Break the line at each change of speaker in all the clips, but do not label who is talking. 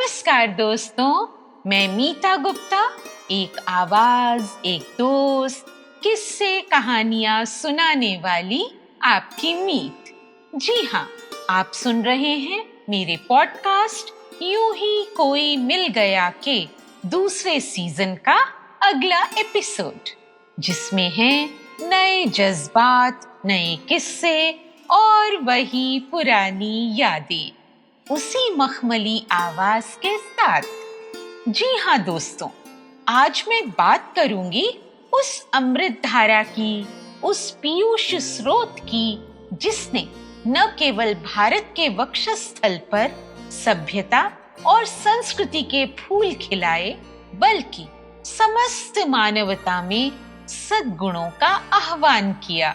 नमस्कार दोस्तों, मैं मीता गुप्ता, एक आवाज, एक दोस्त, किस्से कहानियां सुनाने वाली आपकी मीत। जी हाँ, आप सुन रहे हैं मेरे पॉडकास्ट यूं ही कोई मिल गया के दूसरे सीजन का अगला एपिसोड, जिसमें हैं नए जज्बात, नए किस्से और वही पुरानी यादें उसी मखमली आवाज के साथ। जी हाँ दोस्तों, आज मैं बात करूंगी उस अमृत धारा की, उस पीयूष स्रोत की, जिसने न केवल भारत के वक्षस्थल पर सभ्यता और संस्कृति के फूल खिलाए, बल्कि समस्त मानवता में सद्गुणों का आह्वान किया।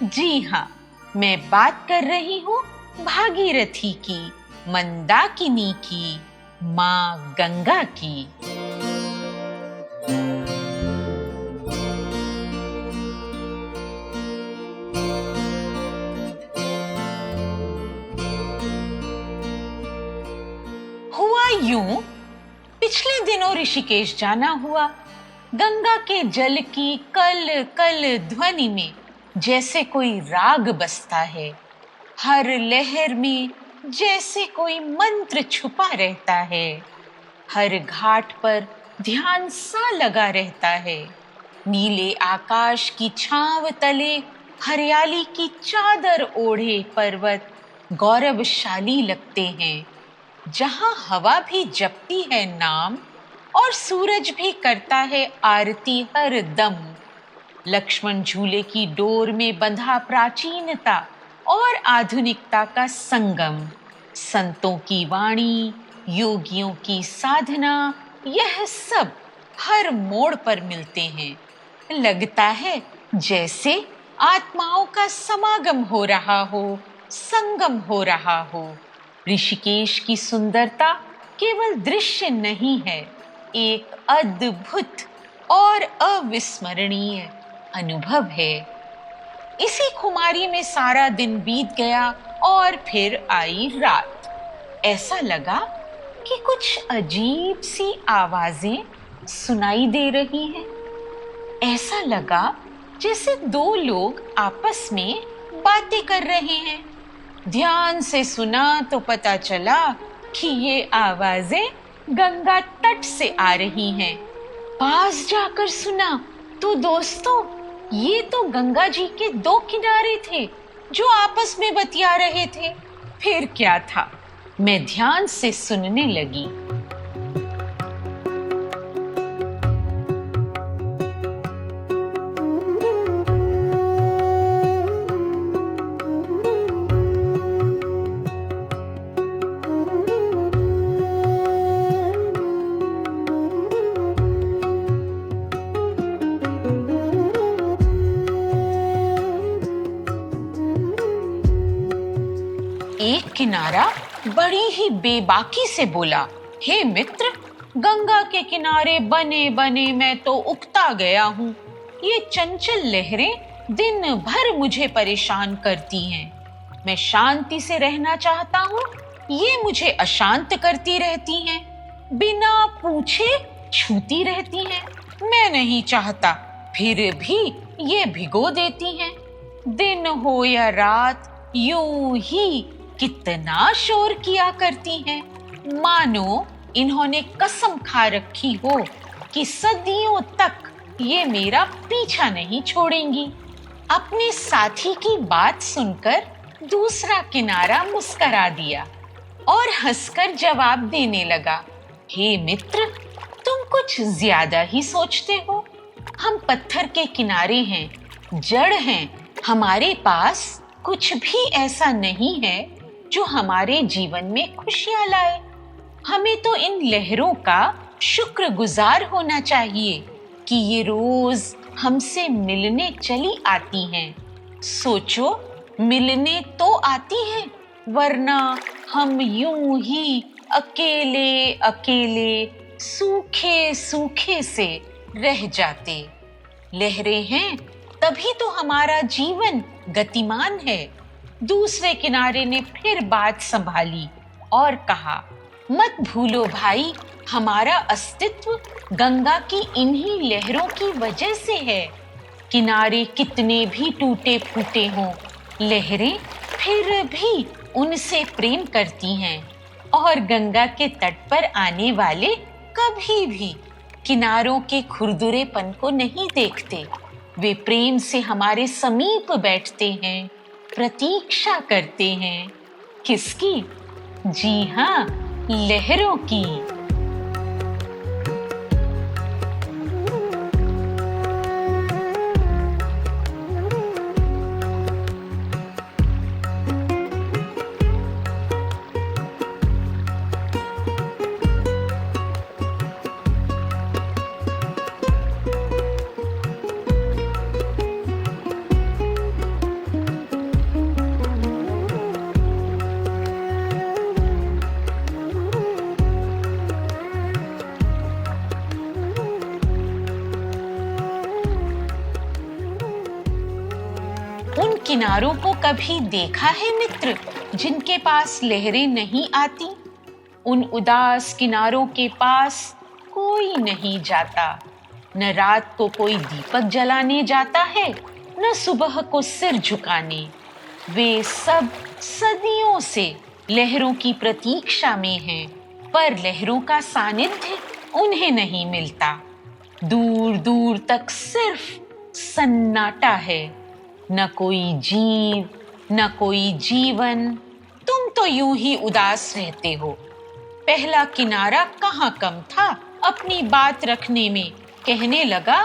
जी हाँ, मैं बात कर रही हूँ भागीरथी की, मंदाकिनी की, माँ गंगा की। हुआ यूं, पिछले दिनों ऋषिकेश जाना हुआ। गंगा के जल की कल कल ध्वनि में जैसे कोई राग बसता है, हर लहर में जैसे कोई मंत्र छुपा रहता है, हर घाट पर ध्यान सा लगा रहता है। नीले आकाश की छांव तले हरियाली की चादर ओढ़े पर्वत गौरवशाली लगते हैं। जहां हवा भी जपती है नाम और सूरज भी करता है आरती हर दम। लक्ष्मण झूले की डोर में बंधा प्राचीनता और आधुनिकता का संगम, संतों की वाणी, योगियों की साधना, यह सब हर मोड़ पर मिलते हैं। लगता है जैसे आत्माओं का समागम हो रहा हो, संगम हो रहा हो। ऋषिकेश की सुंदरता केवल दृश्य नहीं है, एक अद्भुत और अविस्मरणीय अनुभव है। इसी खुमारी में सारा दिन बीत गया और फिर आई रात। ऐसा लगा कि कुछ अजीब सी आवाजें सुनाई दे रही हैं। ऐसा लगा जैसे दो लोग आपस में बातें कर रहे हैं। ध्यान से सुना तो पता चला कि ये आवाजें गंगा तट से आ रही हैं। पास जाकर सुना तो दोस्तों, ये तो गंगा जी के दो किनारे थे जो आपस में बतिया रहे थे। फिर क्या था? मैं ध्यान से सुनने लगी। एक किनारा बड़ी ही बेबाकी से बोला, हे मित्र, गंगा के किनारे बने बने मैं तो उकता गया हूँ। ये चंचल लहरें दिन भर मुझे परेशान करती हैं। मैं शांति से रहना चाहता हूँ, ये मुझे अशांत करती रहती हैं। बिना पूछे छूती रहती हैं। मैं नहीं चाहता, फिर भी ये भिगो देती हैं। दिन हो या रात, यूं ही कितना शोर किया करती हैं, मानो इन्होंने कसम खा रखी हो कि सदियों तक ये मेरा पीछा नहीं छोड़ेंगी। अपने साथी की बात सुनकर दूसरा किनारा मुस्कुरा दिया और हंसकर जवाब देने लगा, हे मित्र, तुम कुछ ज्यादा ही सोचते हो। हम पत्थर के किनारे हैं, जड़ हैं। हमारे पास कुछ भी ऐसा नहीं है जो हमारे जीवन में खुशियां लाए। हमें तो इन लहरों का शुक्रगुजार होना चाहिए कि ये रोज हमसे मिलने चली आती हैं। सोचो, मिलने तो आती हैं, वरना हम यूं ही अकेले अकेले सूखे सूखे से रह जाते। लहरें हैं तभी तो हमारा जीवन गतिमान है। दूसरे किनारे ने फिर बात संभाली और कहा, मत भूलो भाई, हमारा अस्तित्व गंगा की इन्हीं लहरों की वजह से है। किनारे कितने भी टूटे फूटे हों, लहरें फिर भी उनसे प्रेम करती हैं और गंगा के तट पर आने वाले कभी भी किनारों के खुरदुरेपन को नहीं देखते। वे प्रेम से हमारे समीप बैठते हैं, प्रतीक्षा करते हैं। किसकी? जी हाँ, लहरों की। उन किनारों को कभी देखा है मित्र, जिनके पास लहरें नहीं आती? उन उदास किनारों के पास कोई नहीं जाता। न रात को कोई दीपक जलाने जाता है, न सुबह को सिर झुकाने। वे सब सदियों से लहरों की प्रतीक्षा में हैं, पर लहरों का सानिध्य उन्हें नहीं मिलता। दूर दूर तक सिर्फ सन्नाटा है, न कोई जीव, न कोई जीवन। तुम तो यूं ही उदास रहते हो। पहला किनारा कहाँ कम था अपनी बात रखने में। कहने लगा,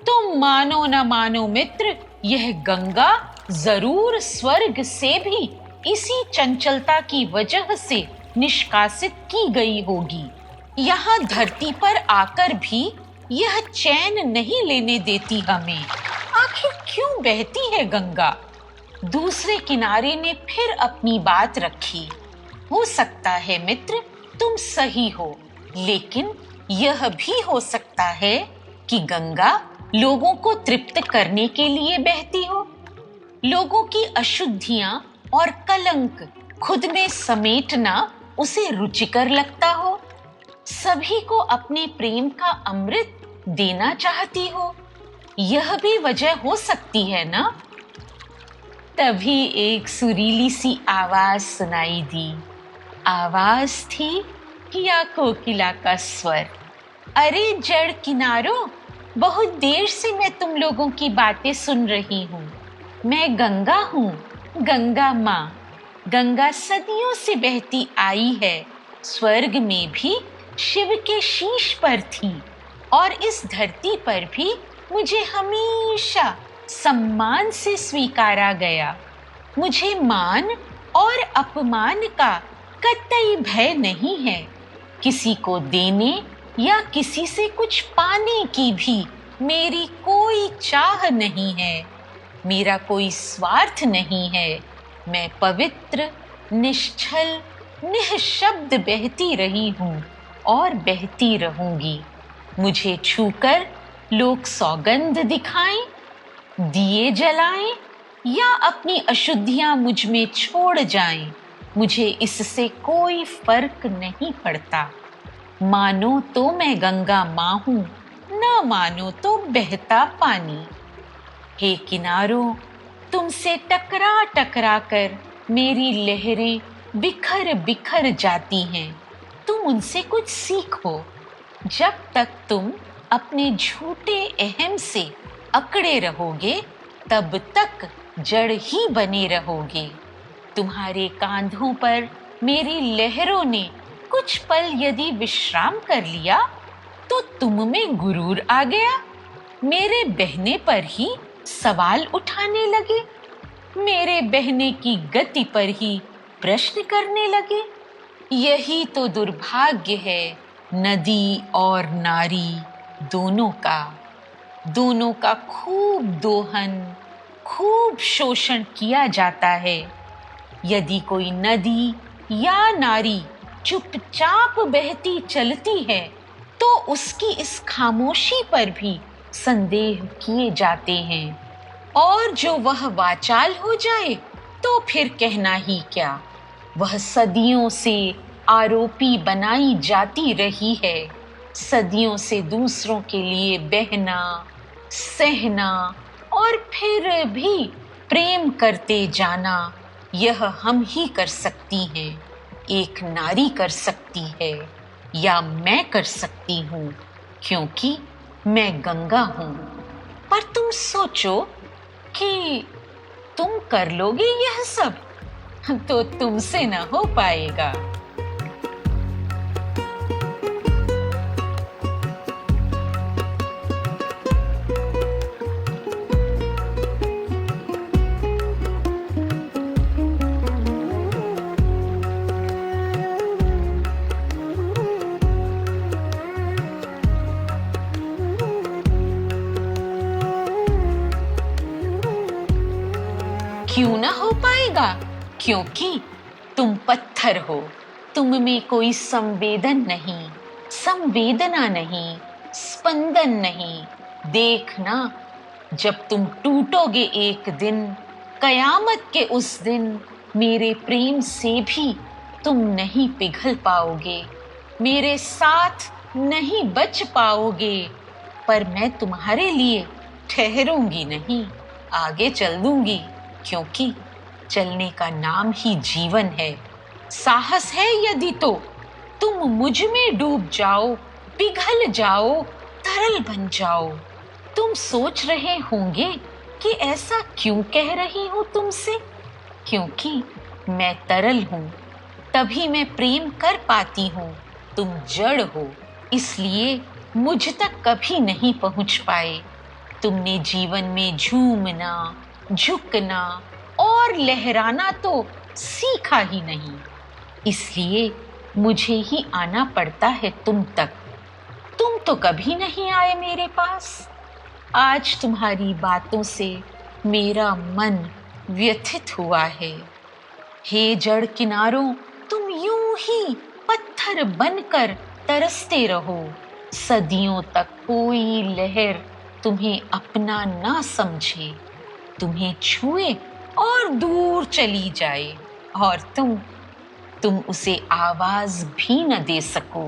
तुम मानो न मानो मित्र, यह गंगा जरूर स्वर्ग से भी इसी चंचलता की वजह से निष्कासित की गई होगी। यहाँ धरती पर आकर भी यह चैन नहीं लेने देती हमें। आखिर क्यों बहती है गंगा? दूसरे किनारे ने फिर अपनी बात रखी। हो सकता है मित्र, तुम सही हो, लेकिन यह भी हो सकता है कि गंगा लोगों को तृप्त करने के लिए बहती हो। लोगों की अशुद्धियां और कलंक खुद में समेटना उसे रुचिकर लगता हो। सभी को अपने प्रेम का अमृत देना चाहती हो। यह भी वजह हो सकती है ना? तभी एक सुरीली सी आवाज सुनाई दी। आवाज थी या कोकिला का स्वर। अरे जड़ किनारों, बहुत देर से मैं तुम लोगों की बातें सुन रही हूँ। मैं गंगा हूँ, गंगा माँ। गंगा सदियों से बहती आई है। स्वर्ग में भी शिव के शीश पर थी और इस धरती पर भी मुझे हमेशा सम्मान से स्वीकारा गया। मुझे मान और अपमान का कतई भय नहीं है। किसी को देने या किसी से कुछ पाने की भी मेरी कोई चाह नहीं है। मेरा कोई स्वार्थ नहीं है। मैं पवित्र, निश्चल, निःशब्द बहती रही हूँ और बहती रहूंगी। मुझे छूकर लोग सौगंध दिखाएं, दिए जलाएं या अपनी अशुद्धियां मुझ में छोड़ जाएं, मुझे इससे कोई फर्क नहीं पड़ता। मानो तो मैं गंगा माँ हूँ, न मानो तो बहता पानी। हे किनारों, तुमसे टकरा टकरा कर मेरी लहरें बिखर बिखर जाती हैं। तुम उनसे कुछ सीखो। जब तक तुम अपने झूठे अहम से अकड़े रहोगे, तब तक जड़ ही बने रहोगे। तुम्हारे कांधों पर मेरी लहरों ने कुछ पल यदि विश्राम कर लिया, तो तुम में गुरूर आ गया। मेरे बहने पर ही सवाल उठाने लगे। मेरे बहने की गति पर ही प्रश्न करने लगे। यही तो दुर्भाग्य है नदी और नारी दोनों का। दोनों का खूब दोहन, खूब शोषण किया जाता है। यदि कोई नदी या नारी चुपचाप बहती चलती है, तो उसकी इस खामोशी पर भी संदेह किए जाते हैं। और जो वह वाचाल हो जाए, तो फिर कहना ही क्या। वह सदियों से आरोपी बनाई जाती रही है। सदियों से दूसरों के लिए बहना, सहना और फिर भी प्रेम करते जाना, यह हम ही कर सकती हैं। एक नारी कर सकती है या मैं कर सकती हूँ, क्योंकि मैं गंगा हूँ। पर तुम सोचो कि तुम कर लोगे यह सब, तो तुमसे न हो पाएगा। क्यों ना हो पाएगा? क्योंकि तुम पत्थर हो। तुम में कोई संवेदना नहीं, स्पंदन नहीं। देखना, जब तुम टूटोगे एक दिन, कयामत के उस दिन, मेरे प्रेम से भी तुम नहीं पिघल पाओगे, मेरे साथ नहीं बच पाओगे। पर मैं तुम्हारे लिए ठहरूंगी नहीं, आगे चल दूंगी, क्योंकि चलने का नाम ही जीवन है। साहस है यदि तो तुम मुझ में डूब जाओ, पिघल जाओ, तरल बन जाओ। तुम सोच रहे होंगे कि ऐसा क्यों कह रही हूं तुमसे, क्योंकि मैं तरल हूं, तभी मैं प्रेम कर पाती हूं। तुम जड़ हो, इसलिए मुझ तक कभी नहीं पहुंच पाए। तुमने जीवन में झूमना, झुकना और लहराना तो सीखा ही नहीं, इसलिए मुझे ही आना पड़ता है तुम तक। तुम तो कभी नहीं आए मेरे पास। आज तुम्हारी बातों से मेरा मन व्यथित हुआ है। हे जड़ किनारों, तुम यूं ही पत्थर बनकर तरसते रहो, सदियों तक कोई लहर तुम्हें अपना ना समझे, तुम्हें छुए और दूर चली जाए, और तुम उसे आवाज भी न दे सको।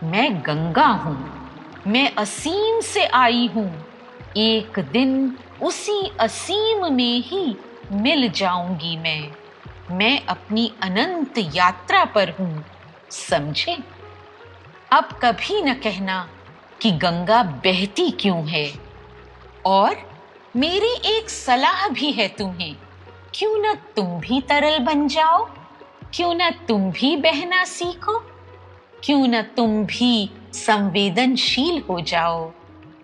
मैं गंगा हूं, मैं असीम से आई हूं। एक दिन उसी असीम में ही मिल जाऊंगी मैं अपनी अनंत यात्रा पर हूं, समझे? अब कभी न कहना कि गंगा बहती क्यों है। और मेरी एक सलाह भी है तुम्हें, क्यों न तुम भी तरल बन जाओ, क्यों न तुम भी बहना सीखो, क्यों न तुम भी संवेदनशील हो जाओ,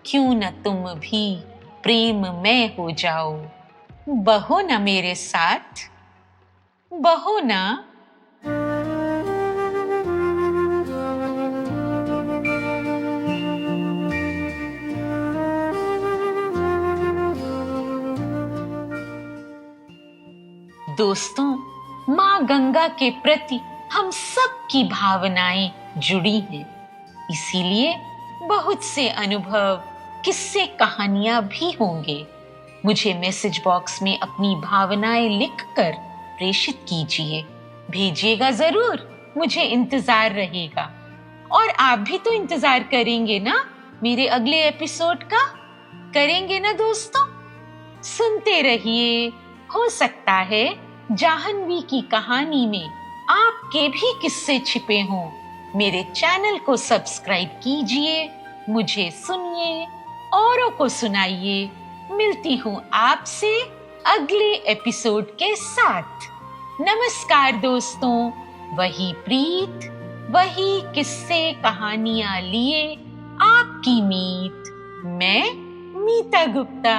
क्यों न तुम भी प्रेममय हो जाओ। बहो न मेरे साथ, बहो ना। दोस्तों, माँ गंगा के प्रति हम सब की भावनाएं जुड़ी हैं, इसीलिए बहुत से अनुभव, किस्से, कहानियां भी होंगे। मुझे मैसेज बॉक्स में अपनी भावनाएं लिखकर प्रेषित कीजिए, भेजिएगा जरूर, मुझे इंतजार रहेगा। और आप भी तो इंतजार करेंगे ना मेरे अगले एपिसोड का? करेंगे ना दोस्तों? सुनते रहिए। हो सकता है जाह्नवी की कहानी में आपके भी किस्से छिपे हों। मेरे चैनल को सब्सक्राइब कीजिए, मुझे सुनिए, औरों को सुनाइए। मिलती हूँ आपसे अगले एपिसोड के साथ। नमस्कार दोस्तों, वही प्रीत, वही किस्से कहानियां लिए आपकी मीत। मैं मीता गुप्ता।